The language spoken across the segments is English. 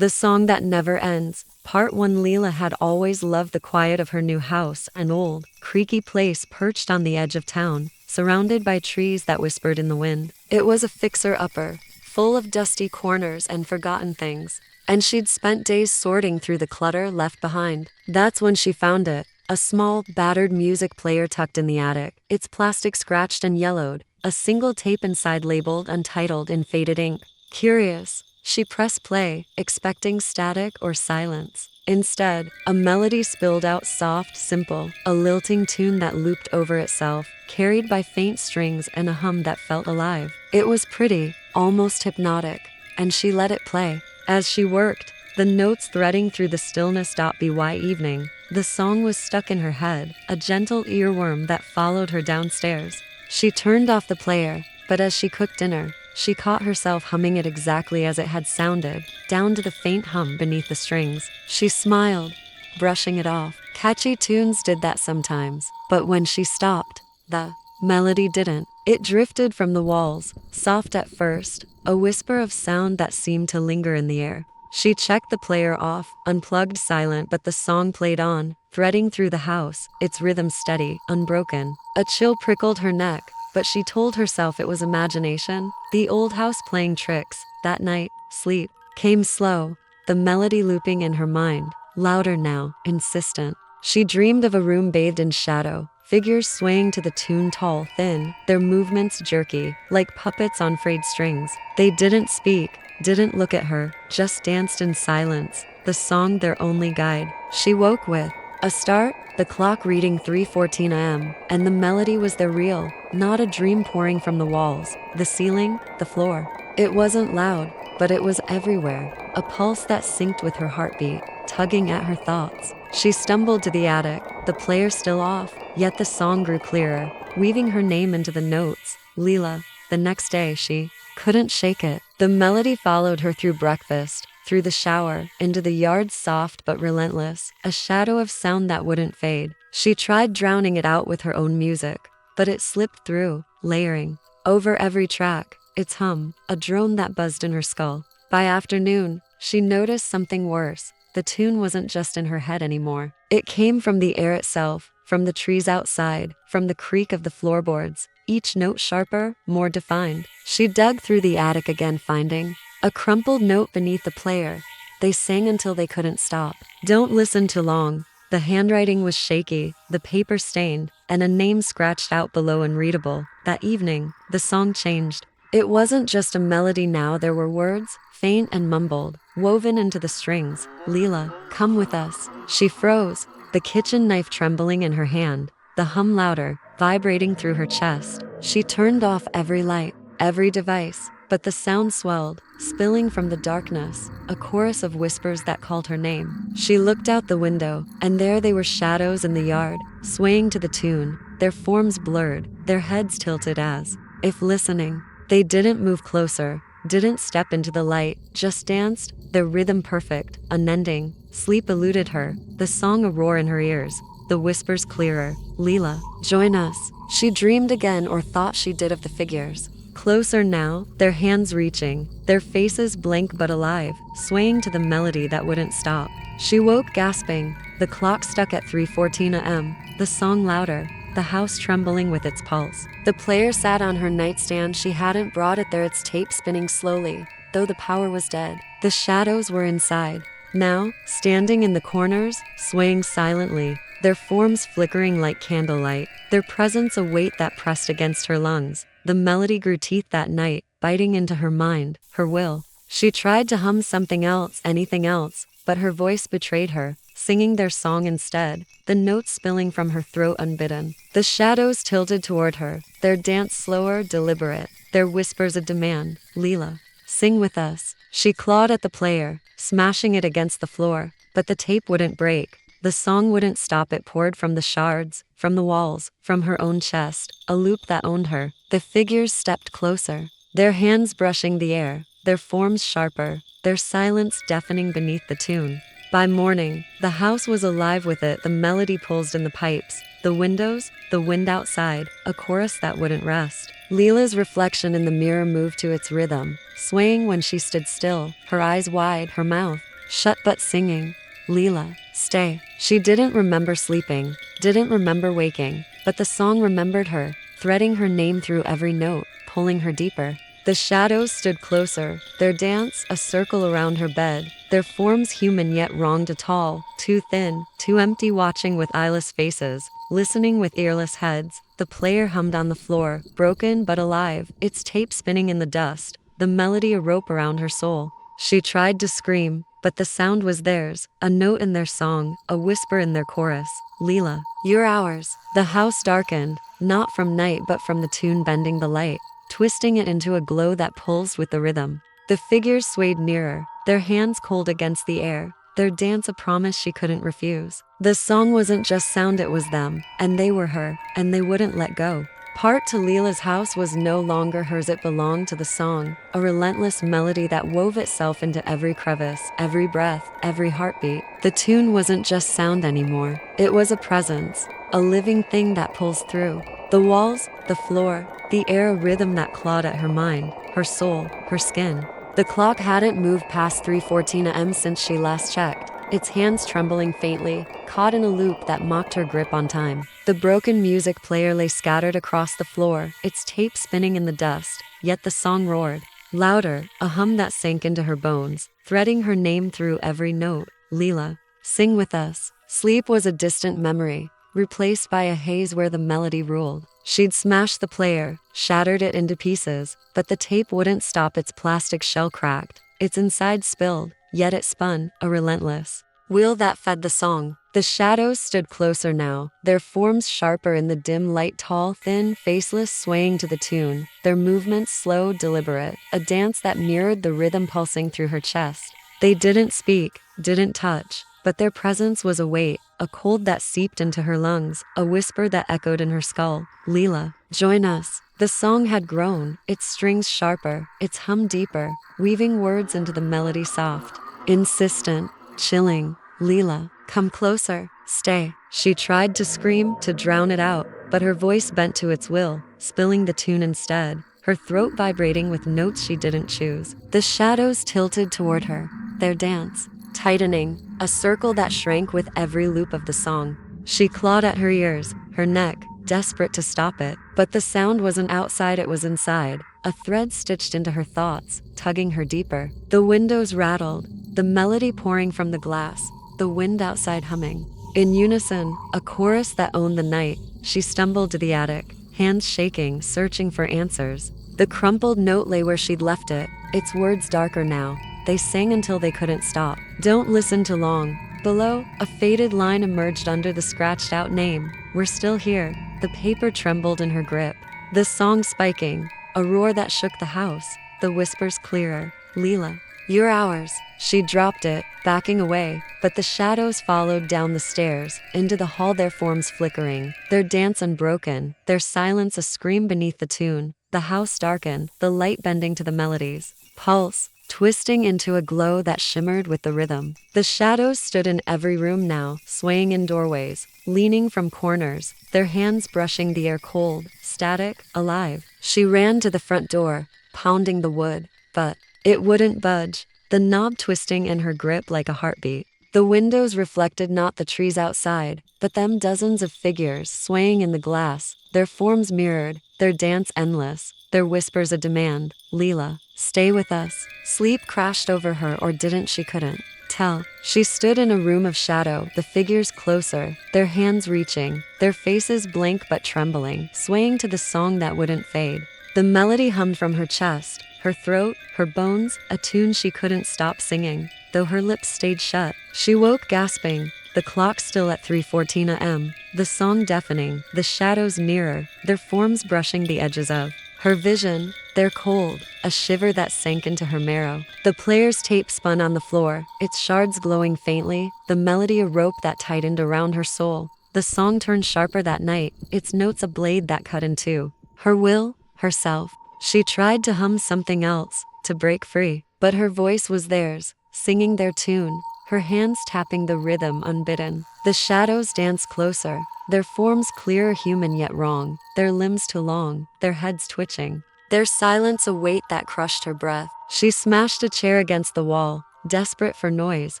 The Song That Never Ends. Part 1. Lila had always loved the quiet of her new house, an old, creaky place perched on the edge of town, surrounded by trees that whispered in the wind. It was a fixer-upper, full of dusty corners and forgotten things, and she'd spent days sorting through the clutter left behind. That's when she found it. A small, battered music player tucked in the attic, its plastic scratched and yellowed, a single tape inside labeled Untitled in faded ink. Curious, she pressed play, expecting static or silence. Instead, a melody spilled out, soft, simple, a lilting tune that looped over itself, carried by faint strings and a hum that felt alive. It was pretty, almost hypnotic, and she let it play. As she worked, the notes threading through the stillness. By evening, the song was stuck in her head, a gentle earworm that followed her downstairs. She turned off the player, but as she cooked dinner, she caught herself humming it exactly as it had sounded, down to the faint hum beneath the strings. She smiled, brushing it off. Catchy tunes did that sometimes, but when she stopped, the melody didn't. It drifted from the walls, soft at first, a whisper of sound that seemed to linger in the air. She checked the player off, unplugged, silent, but the song played on, threading through the house, its rhythm steady, unbroken. A chill prickled her neck, but she told herself it was imagination, the old house playing tricks. That night, sleep came slow, the melody looping in her mind, louder now, insistent. She dreamed of a room bathed in shadow, figures swaying to the tune, tall, thin, their movements jerky, like puppets on frayed strings. They didn't speak, didn't look at her, just danced in silence, the song their only guide. She woke with a start, the clock reading 3:14 a.m., and the melody was their real, not a dream pouring from the walls, the ceiling, the floor. It wasn't loud, but it was everywhere, a pulse that synced with her heartbeat, tugging at her thoughts. She stumbled to the attic, the player still off, yet the song grew clearer, weaving her name into the notes, Lila. The next day she couldn't shake it. The melody followed her through breakfast, through the shower, into the yard, soft but relentless, a shadow of sound that wouldn't fade. She tried drowning it out with her own music, but it slipped through, layering over every track, its hum, a drone that buzzed in her skull. By afternoon, she noticed something worse. The tune wasn't just in her head anymore. It came from the air itself, from the trees outside, from the creak of the floorboards, each note sharper, more defined. She dug through the attic again, finding a crumpled note beneath the player. They sang until they couldn't stop. Don't listen too long. The handwriting was shaky, the paper stained, and a name scratched out below, unreadable. That evening, the song changed. It wasn't just a melody now, there were words, faint and mumbled, woven into the strings. Lila, come with us. She froze, the kitchen knife trembling in her hand, the hum louder, vibrating through her chest. She turned off every light, every device, but the sound swelled, spilling from the darkness, a chorus of whispers that called her name. She looked out the window, and there they were, shadows in the yard, swaying to the tune, their forms blurred, their heads tilted as if listening. They didn't move closer, didn't step into the light, just danced, their rhythm perfect, unending. Sleep eluded her, the song a roar in her ears, the whispers clearer. Lila, join us. She dreamed again, or thought she did, of the figures. Closer now, their hands reaching, their faces blank but alive, swaying to the melody that wouldn't stop. She woke gasping, the clock stuck at 3:14 a.m., the song louder, the house trembling with its pulse. The player sat on her nightstand, she hadn't brought it there, its tape spinning slowly, though the power was dead. The shadows were inside, now, standing in the corners, swaying silently, their forms flickering like candlelight, their presence a weight that pressed against her lungs. The melody grew teeth that night, biting into her mind, her will. She tried to hum something else, anything else, but her voice betrayed her, singing their song instead, the notes spilling from her throat unbidden. The shadows tilted toward her, their dance slower, deliberate, their whispers a demand. Lila, sing with us. She clawed at the player, smashing it against the floor, but the tape wouldn't break. The song wouldn't stop. It poured from the shards, from the walls, from her own chest, a loop that owned her. The figures stepped closer, their hands brushing the air, their forms sharper, their silence deafening beneath the tune. By morning, the house was alive with it, the melody pulsed in the pipes, the windows, the wind outside, a chorus that wouldn't rest. Lila's reflection in the mirror moved to its rhythm, swaying when she stood still, her eyes wide, her mouth shut but singing. Lila, stay. She didn't remember sleeping, didn't remember waking, but the song remembered her, threading her name through every note, pulling her deeper. The shadows stood closer, their dance a circle around her bed, their forms human yet wrong to tall, too thin, too empty, watching with eyeless faces, listening with earless heads. The player hummed on the floor, broken but alive, its tape spinning in the dust, the melody a rope around her soul. She tried to scream, but the sound was theirs, a note in their song, a whisper in their chorus. Lila, you're ours. The house darkened, not from night but from the tune bending the light, twisting it into a glow that pulsed with the rhythm. The figures swayed nearer, their hands cold against the air, their dance a promise she couldn't refuse. The song wasn't just sound, it was them, and they were her, and they wouldn't let go. Part to Lila's house was no longer hers, it belonged to the song, a relentless melody that wove itself into every crevice, every breath, every heartbeat. The tune wasn't just sound anymore, it was a presence, a living thing that pulls through. The walls, the floor, the air, a rhythm that clawed at her mind, her soul, her skin. The clock hadn't moved past 3:14 a.m. since she last checked, its hands trembling faintly, caught in a loop that mocked her grip on time. The broken music player lay scattered across the floor, its tape spinning in the dust, yet the song roared. Louder, a hum that sank into her bones, threading her name through every note. Lila, sing with us. Sleep was a distant memory, replaced by a haze where the melody ruled. She'd smashed the player, shattered it into pieces, but the tape wouldn't stop. Its plastic shell cracked, its inside spilled, yet it spun, a relentless wheel that fed the song. The shadows stood closer now, their forms sharper in the dim light, tall, thin, faceless, swaying to the tune, their movements slow, deliberate, a dance that mirrored the rhythm pulsing through her chest. They didn't speak, didn't touch, but their presence was a weight, a cold that seeped into her lungs, a whisper that echoed in her skull. Lila, join us. The song had grown, its strings sharper, its hum deeper, weaving words into the melody soft, insistent, chilling. Lila, come closer, stay. She tried to scream, to drown it out, but her voice bent to its will, spilling the tune instead, her throat vibrating with notes she didn't choose. The shadows tilted toward her, their dance tightening, a circle that shrank with every loop of the song. She clawed at her ears, her neck, desperate to stop it, but the sound wasn't outside, it was inside, a thread stitched into her thoughts, tugging her deeper. The windows rattled, the melody pouring from the glass, the wind outside humming. In unison, a chorus that owned the night. She stumbled to the attic, hands shaking, searching for answers. The crumpled note lay where she'd left it, its words darker now. They sang until they couldn't stop. Don't listen too long. Below, a faded line emerged under the scratched-out name. We're still here. The paper trembled in her grip. The song spiking, a roar that shook the house. The whispers clearer. Lila, you're ours. She dropped it, backing away, but the shadows followed down the stairs, into the hall, their forms flickering, their dance unbroken, their silence a scream beneath the tune. The house darkened, the light bending to the melodies. Pulse, twisting into a glow that shimmered with the rhythm. The shadows stood in every room now, swaying in doorways, leaning from corners, their hands brushing the air, cold, static, alive. She ran to the front door, pounding the wood, but it wouldn't budge, the knob twisting in her grip like a heartbeat. The windows reflected not the trees outside, but them dozens of figures swaying in the glass, their forms mirrored, their dance endless, their whispers a demand. Lila, stay with us. Sleep crashed over her, or didn't, she couldn't tell. She stood in a room of shadow, the figures closer, their hands reaching, their faces blank but trembling, swaying to the song that wouldn't fade. The melody hummed from her chest, her throat, her bones, a tune she couldn't stop singing, though her lips stayed shut. She woke gasping, the clock still at 3:14 a.m., the song deafening, the shadows nearer, their forms brushing the edges of her vision, their cold, a shiver that sank into her marrow. The player's tape spun on the floor, its shards glowing faintly, the melody a rope that tightened around her soul. The song turned sharper that night, its notes a blade that cut in two. Her will, herself. She tried to hum something else, to break free, but her voice was theirs, singing their tune, her hands tapping the rhythm unbidden. The shadows danced closer, their forms clear, human yet wrong, their limbs too long, their heads twitching, their silence a weight that crushed her breath. She smashed a chair against the wall, desperate for noise,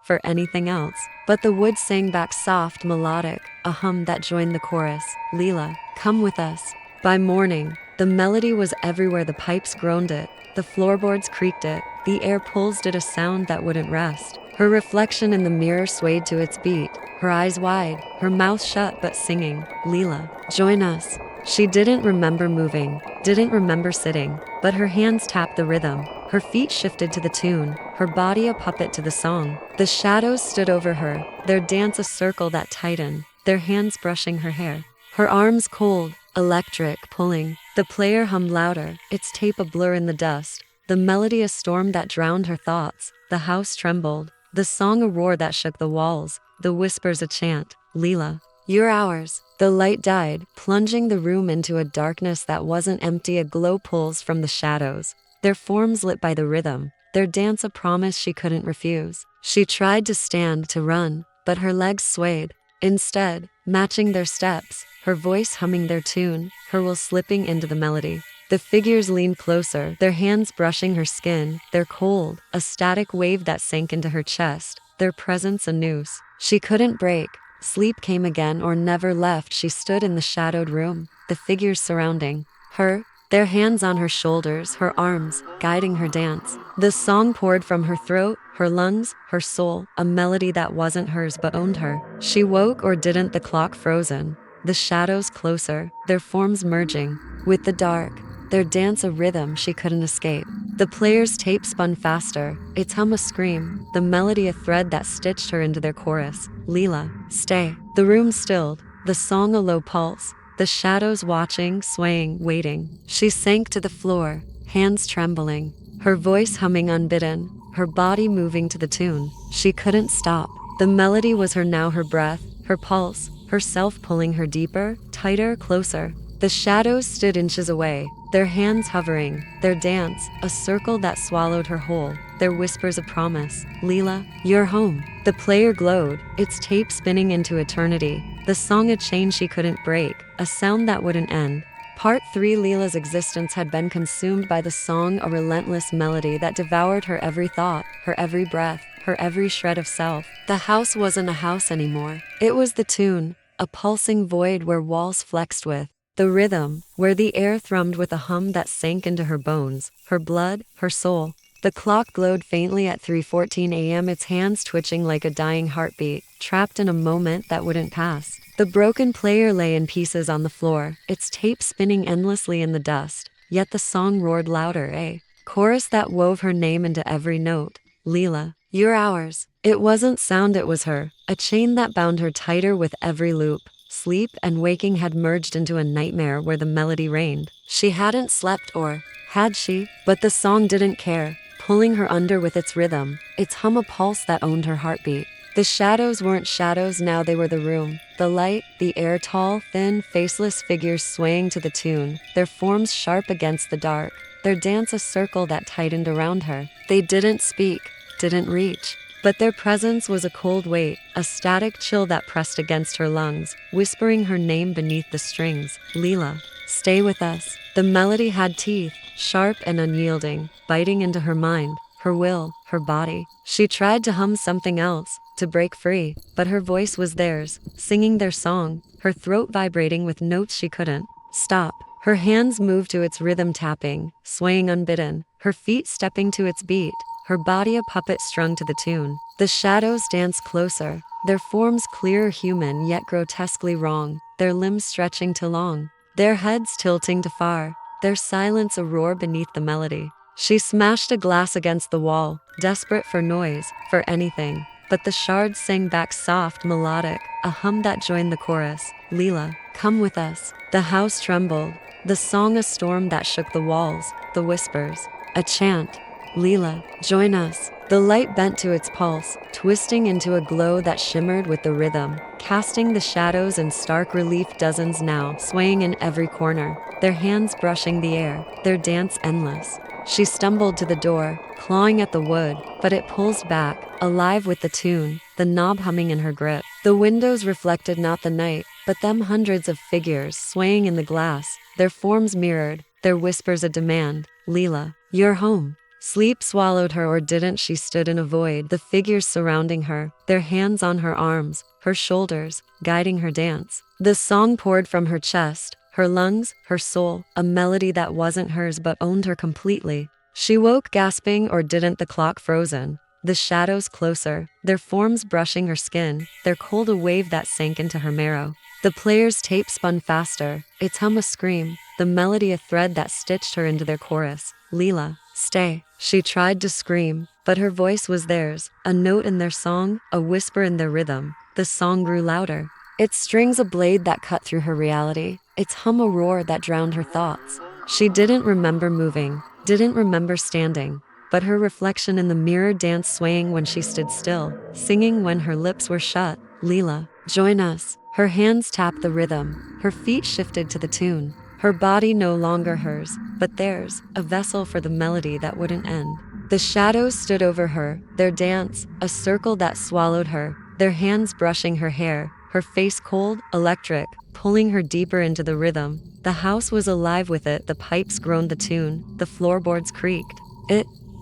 for anything else. But the woods sang back soft, melodic, a hum that joined the chorus. Lila, come with us. By morning, the melody was everywhere. The pipes groaned it, the floorboards creaked it, the air pulsed it, a sound that wouldn't rest. Her reflection in the mirror swayed to its beat, her eyes wide, her mouth shut but singing. Lila, join us. She didn't remember moving, didn't remember sitting, but her hands tapped the rhythm. Her feet shifted to the tune, her body a puppet to the song. The shadows stood over her, their dance a circle that tightened, their hands brushing her hair. Her arms cold, electric, pulling. The player hummed louder, its tape a blur in the dust. The melody a storm that drowned her thoughts. The house trembled, the song a roar that shook the walls, the whispers a chant. Lila, you're ours. The light died, plunging the room into a darkness that wasn't empty. A glow pulls from the shadows, their forms lit by the rhythm, their dance a promise she couldn't refuse. She tried to stand, to run, but her legs swayed. Instead, matching their steps, her voice humming their tune, her will slipping into the melody. The figures leaned closer, their hands brushing her skin, their cold, a static wave that sank into her chest, their presence a noose she couldn't break. Sleep came again or never left. She stood in the shadowed room, the figures surrounding her, their hands on her shoulders, her arms guiding her dance. The song poured from her throat, her lungs, her soul, a melody that wasn't hers but owned her. She woke or didn't, the clock frozen, the shadows closer, their forms merging with the dark, their dance a rhythm she couldn't escape. The player's tape spun faster, its hum a scream, the melody a thread that stitched her into their chorus. Lila, stay. The room stilled, the song a low pulse, the shadows watching, swaying, waiting. She sank to the floor, hands trembling, her voice humming unbidden, her body moving to the tune. She couldn't stop. The melody was her now, her breath, her pulse, herself pulling her deeper, tighter, closer. The shadows stood inches away, their hands hovering, their dance, a circle that swallowed her whole, their whispers a promise. Lila, you're home. The player glowed, its tape spinning into eternity, the song a chain she couldn't break, a sound that wouldn't end. Part 3. Lila's existence had been consumed by the song, a relentless melody that devoured her every thought, her every breath, her every shred of self. The house wasn't a house anymore. It was the tune, a pulsing void where walls flexed with the rhythm, where the air thrummed with a hum that sank into her bones, her blood, her soul. The clock glowed faintly at 3:14 a.m., its hands twitching like a dying heartbeat, trapped in a moment that wouldn't pass. The broken player lay in pieces on the floor, its tape spinning endlessly in the dust, yet the song roared louder, a chorus that wove her name into every note. Lila, you're ours. It wasn't sound, it was her, a chain that bound her tighter with every loop. Sleep and waking had merged into a nightmare where the melody reigned. She hadn't slept, or had she? But the song didn't care, pulling her under with its rhythm, its hum a pulse that owned her heartbeat. The shadows weren't shadows now, they were the room, the light, the air, tall, thin, faceless figures swaying to the tune, their forms sharp against the dark, their dance a circle that tightened around her. They didn't speak, didn't reach, but their presence was a cold weight, a static chill that pressed against her lungs, whispering her name beneath the strings. Lila, stay with us. The melody had teeth, sharp and unyielding, biting into her mind, her will, her body. She tried to hum something else, to break free, but her voice was theirs, singing their song, her throat vibrating with notes she couldn't stop. Her hands moved to its rhythm, tapping, swaying unbidden, her feet stepping to its beat, her body a puppet strung to the tune. The shadows danced closer, their forms clear, human yet grotesquely wrong, their limbs stretching to long, their heads tilting to far, their silence a roar beneath the melody. She smashed a glass against the wall, desperate for noise, for anything, but the shards sang back soft, melodic, a hum that joined the chorus. Lila, come with us. The house trembled, the song a storm that shook the walls, the whispers a chant. Lila, join us. The light bent to its pulse, twisting into a glow that shimmered with the rhythm, casting the shadows in stark relief. Dozens now, swaying in every corner, their hands brushing the air, their dance endless. She stumbled to the door, clawing at the wood, but it pulsed back, alive with the tune, the knob humming in her grip. The windows reflected not the night, but them hundreds of figures swaying in the glass, their forms mirrored, their whispers a demand. Lila, you're home. Sleep swallowed her, or didn't she? Stood in a void, the figures surrounding her, their hands on her arms, her shoulders, guiding her dance. The song poured from her chest, her lungs, her soul, a melody that wasn't hers but owned her completely. She woke gasping, or didn't? The clock frozen, the shadows closer, their forms brushing her skin, their cold a wave that sank into her marrow. The player's tape spun faster, its hum a scream, the melody a thread that stitched her into their chorus. Lila, stay. She tried to scream, but her voice was theirs, a note in their song, a whisper in their rhythm. The song grew louder, its strings a blade that cut through her reality, its hum a roar that drowned her thoughts. She didn't remember moving, didn't remember standing, but her reflection in the mirror danced, swaying when she stood still, singing when her lips were shut. Lila, join us. Her hands tapped the rhythm, her feet shifted to the tune. Her body no longer hers, but theirs, a vessel for the melody that wouldn't end. The shadows stood over her, their dance, a circle that swallowed her, their hands brushing her hair, her face cold, electric, pulling her deeper into the rhythm. The house was alive with it, the pipes groaned the tune, the floorboards creaked.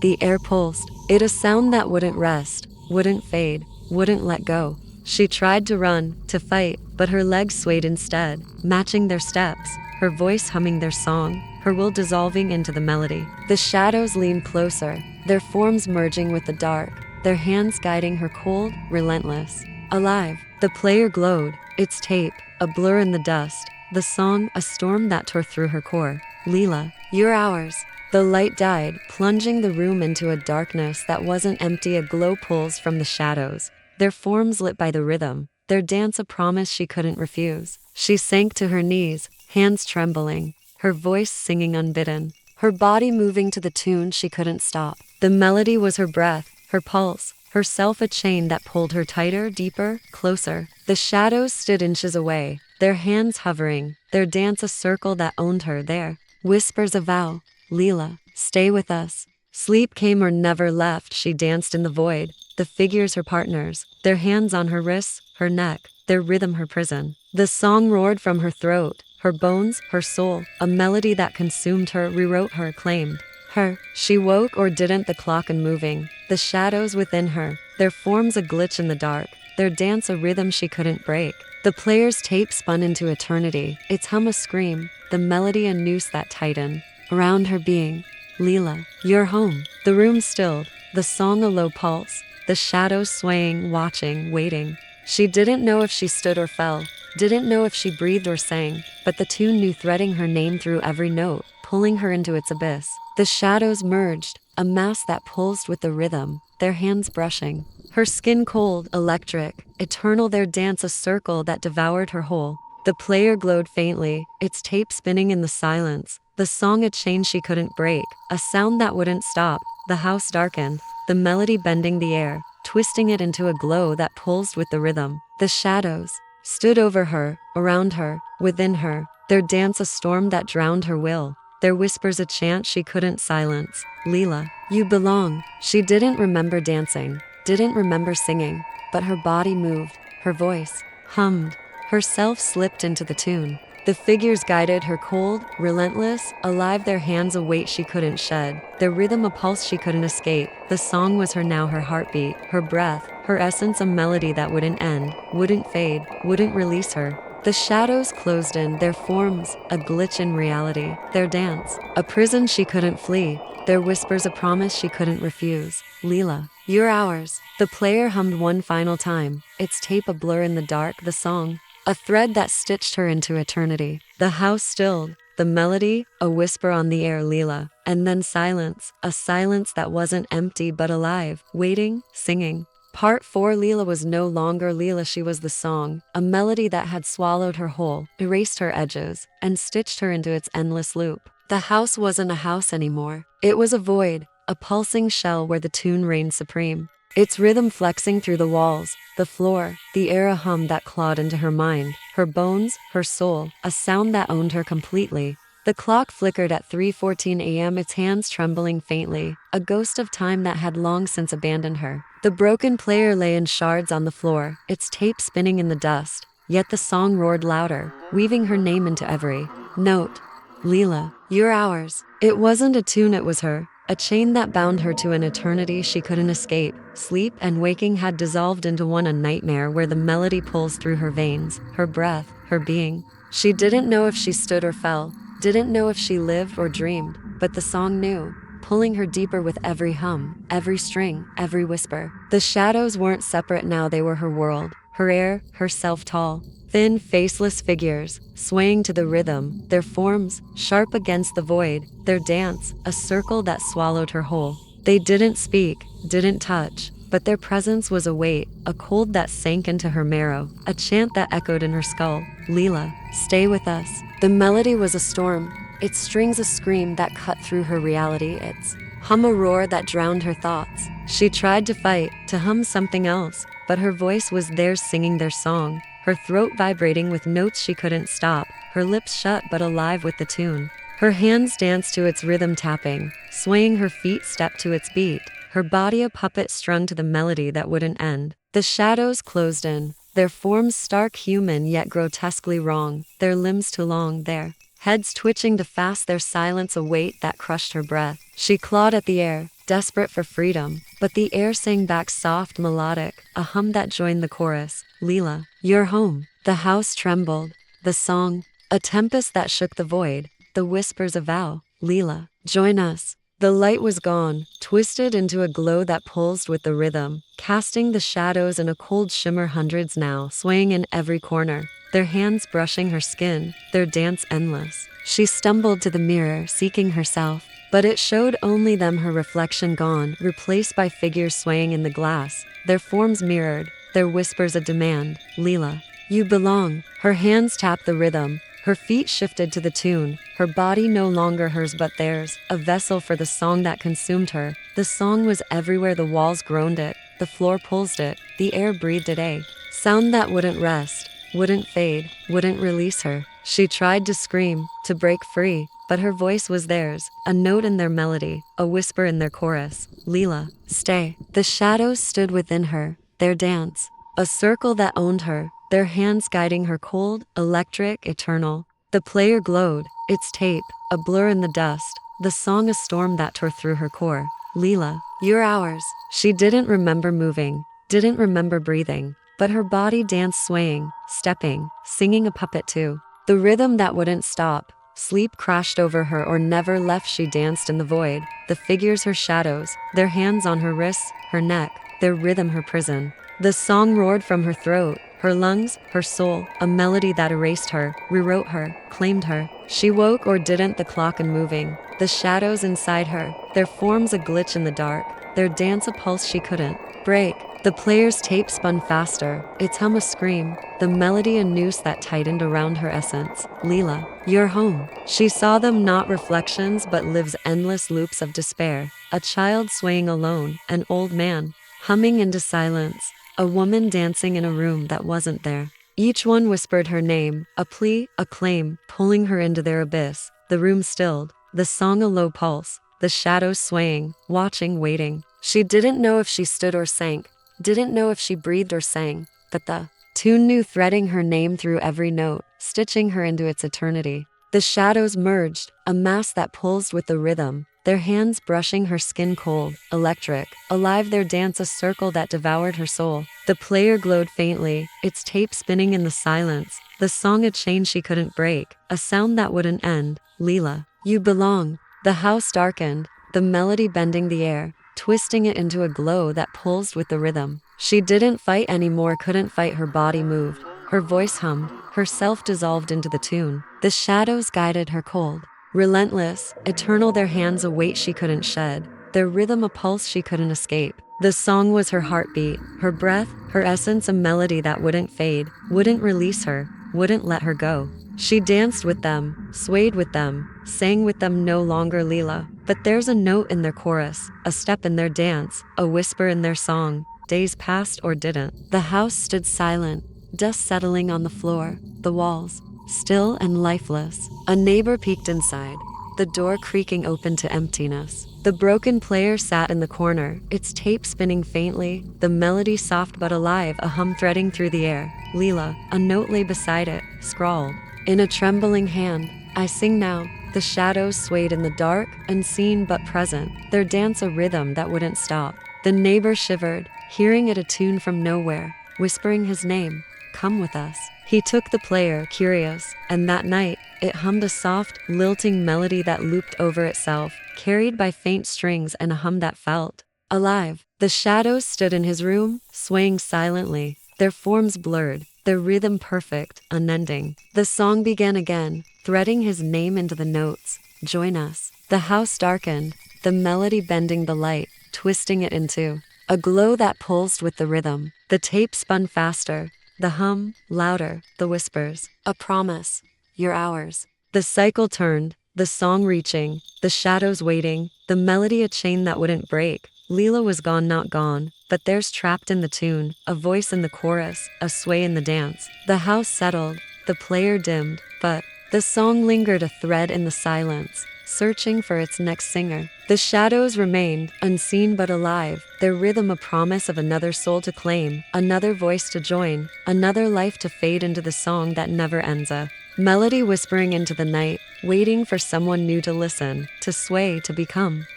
The air pulsed, it a sound that wouldn't rest, wouldn't fade, wouldn't let go. She tried to run, to fight, but her legs swayed instead, matching their steps, her voice humming their song, her will dissolving into the melody. The shadows leaned closer, their forms merging with the dark, their hands guiding her, cold, relentless. Alive, the player glowed, its tape, a blur in the dust, the song, a storm that tore through her core. Lila, you're ours. The light died, plunging the room into a darkness that wasn't empty. A glow pulls from the shadows, their forms lit by the rhythm, their dance a promise she couldn't refuse. She sank to her knees, hands trembling, her voice singing unbidden, her body moving to the tune she couldn't stop. The melody was her breath, her pulse, herself a chain that pulled her tighter, deeper, closer. The shadows stood inches away, their hands hovering, their dance a circle that owned her, their whispers a vow. Lila, stay with us. Sleep came or never left. She danced in the void, the figures her partners, their hands on her wrists, her neck, their rhythm her prison. The song roared from her throat, her bones, her soul, a melody that consumed her, rewrote her, claimed her. She woke or didn't, the clock unmoving, the shadows within her, their forms a glitch in the dark, their dance a rhythm she couldn't break. The player's tape spun into eternity, its hum a scream, the melody a noose that tightened around her being. Lila, you're home. The room stilled, the song a low pulse, the shadows swaying, watching, waiting. She didn't know if she stood or fell, didn't know if she breathed or sang, but the tune knew, threading her name through every note, pulling her into its abyss. The shadows merged, a mass that pulsed with the rhythm, their hands brushing, her skin cold, electric, eternal, their dance a circle that devoured her whole. The player glowed faintly, its tape spinning in the silence, the song a chain she couldn't break, a sound that wouldn't stop. The house darkened, the melody bending the air, twisting it into a glow that pulsed with the rhythm. The shadows stood over her, around her, within her, their dance a storm that drowned her will, their whispers a chant she couldn't silence. Lila, you belong. She didn't remember dancing, didn't remember singing, but her body moved, her voice hummed, herself slipped into the tune. The figures guided her, cold, relentless, alive, their hands a weight she couldn't shed, their rhythm a pulse she couldn't escape. The song was her now, her heartbeat, her breath, her essence, a melody that wouldn't end, wouldn't fade, wouldn't release her. The shadows closed in, their forms a glitch in reality, their dance a prison she couldn't flee, their whispers a promise she couldn't refuse. Lila, you're ours. The player hummed one final time, its tape a blur in the dark, the song a thread that stitched her into eternity. The house stilled, the melody a whisper on the air. Lila, and then silence, a silence that wasn't empty but alive, waiting, singing. Part 4. Lila was no longer Lila, she was the song, a melody that had swallowed her whole, erased her edges, and stitched her into its endless loop. The house wasn't a house anymore. It was a void, a pulsing shell where the tune reigned supreme, its rhythm flexing through the walls, the floor, the air, a hum that clawed into her mind, her bones, her soul, a sound that owned her completely. The clock flickered at 3:14 a.m., its hands trembling faintly, a ghost of time that had long since abandoned her. The broken player lay in shards on the floor, its tape spinning in the dust, yet the song roared louder, weaving her name into every note. Lila, you're ours. It wasn't a tune, it was her, a chain that bound her to an eternity she couldn't escape. Sleep and waking had dissolved into one, a nightmare where the melody pulls through her veins, her breath, her being. She didn't know if she stood or fell, didn't know if she lived or dreamed, but the song knew, pulling her deeper with every hum, every string, every whisper. The shadows weren't separate now, they were her world, her air, herself, tall, thin, faceless figures, swaying to the rhythm, their forms sharp against the void, their dance, a circle that swallowed her whole. They didn't speak, didn't touch, but their presence was a weight, a cold that sank into her marrow, a chant that echoed in her skull. Lila, stay with us. The melody was a storm, its strings a scream that cut through her reality, its hum a roar that drowned her thoughts. She tried to fight, to hum something else, but her voice was theirs, singing their song, her throat vibrating with notes she couldn't stop, her lips shut but alive with the tune. Her hands danced to its rhythm, tapping, swaying, her feet stepped to its beat, her body a puppet strung to the melody that wouldn't end. The shadows closed in, their forms stark human yet grotesquely wrong, their limbs too long, their heads twitching to fast, their silence a weight that crushed her breath. She clawed at the air, desperate for freedom, but the air sang back soft, melodic, a hum that joined the chorus. Lila, you're home. The house trembled. The song, a tempest that shook the void, the whispers a vow. Lila, join us. The light was gone, twisted into a glow that pulsed with the rhythm, casting the shadows in a cold shimmer, hundreds now swaying in every corner, their hands brushing her skin, their dance endless. She stumbled to the mirror, seeking herself, but it showed only them, her reflection gone, replaced by figures swaying in the glass, their forms mirrored, their whispers a demand. Lila, you belong. Her hands tapped the rhythm, her feet shifted to the tune, her body no longer hers but theirs, a vessel for the song that consumed her. The song was everywhere, the walls groaned it, the floor pulsed it, the air breathed it, a sound that wouldn't rest, wouldn't fade, wouldn't release her. She tried to scream, to break free, but her voice was theirs, a note in their melody, a whisper in their chorus. Lila, stay. The shadows stood within her, their dance, a circle that owned her, their hands guiding her, cold, electric, eternal. The player glowed, its tape, a blur in the dust, the song a storm that tore through her core. Lila, you're ours. She didn't remember moving, didn't remember breathing, but her body danced, swaying, stepping, singing a puppet too. The rhythm that wouldn't stop. Sleep crashed over her or never left. She danced in the void, the figures her shadows, their hands on her wrists, her neck, their rhythm her prison. The song roared from her throat, her lungs, her soul, a melody that erased her, rewrote her, claimed her. She woke or didn't, the clock unmoving, the shadows inside her, their forms a glitch in the dark, their dance a pulse she couldn't break. The player's tape spun faster, its hum a scream, the melody a noose that tightened around her essence. Lila, you're home. She saw them, not reflections but lives, endless loops of despair, a child swaying alone, an old man humming into silence, a woman dancing in a room that wasn't there. Each one whispered her name, a plea, a claim, pulling her into their abyss. The room stilled, the song a low pulse, the shadows swaying, watching, waiting. She didn't know if she stood or sank, didn't know if she breathed or sang, but the tune knew, threading her name through every note, stitching her into its eternity. The shadows merged, a mass that pulsed with the rhythm, their hands brushing her skin, cold, electric, alive, their dance a circle that devoured her soul. The player glowed faintly, its tape spinning in the silence, the song a chain she couldn't break, a sound that wouldn't end. Lila, you belong. The house darkened, the melody bending the air, twisting it into a glow that pulsed with the rhythm. She didn't fight anymore, couldn't fight, her body moved, her voice hummed, herself dissolved into the tune. The shadows guided her, cold, relentless, eternal, their hands a weight she couldn't shed, their rhythm a pulse she couldn't escape. The song was her heartbeat, her breath, her essence, a melody that wouldn't fade, wouldn't release her, wouldn't let her go. She danced with them, swayed with them, sang with them, no longer Lila, but there's a note in their chorus, a step in their dance, a whisper in their song. Days passed or didn't. The house stood silent, dust settling on the floor, the walls still and lifeless. A neighbor peeked inside, the door creaking open to emptiness. The broken player sat in the corner, its tape spinning faintly, the melody soft but alive, a hum threading through the air. Lila, a note lay beside it, scrawled in a trembling hand. I sing now, The shadows swayed in the dark, unseen but present, their dance a rhythm that wouldn't stop. The neighbor shivered, hearing it attune from nowhere, whispering his name, "Come with us." He took the player, curious, and that night, it hummed a soft, lilting melody that looped over itself, carried by faint strings and a hum that felt alive. The shadows stood in his room, swaying silently, their forms blurred, their rhythm perfect, unending. The song began again, threading his name into the notes. "Join us." The house darkened, the melody bending the light, twisting it into a glow that pulsed with the rhythm. The tape spun faster, the hum louder, the whispers, "A promise, you're ours." The cycle turned, the song reaching, the shadows waiting, the melody a chain that wouldn't break. Lila was gone, not gone, but there's trapped in the tune, a voice in the chorus, a sway in the dance. The house settled, the player dimmed, but the song lingered, a thread in the silence, searching for its next singer. The shadows remained, unseen but alive, their rhythm a promise of another soul to claim, another voice to join, another life to fade into the song that never ends. A melody whispering into the night, waiting for someone new to listen, to sway, to become.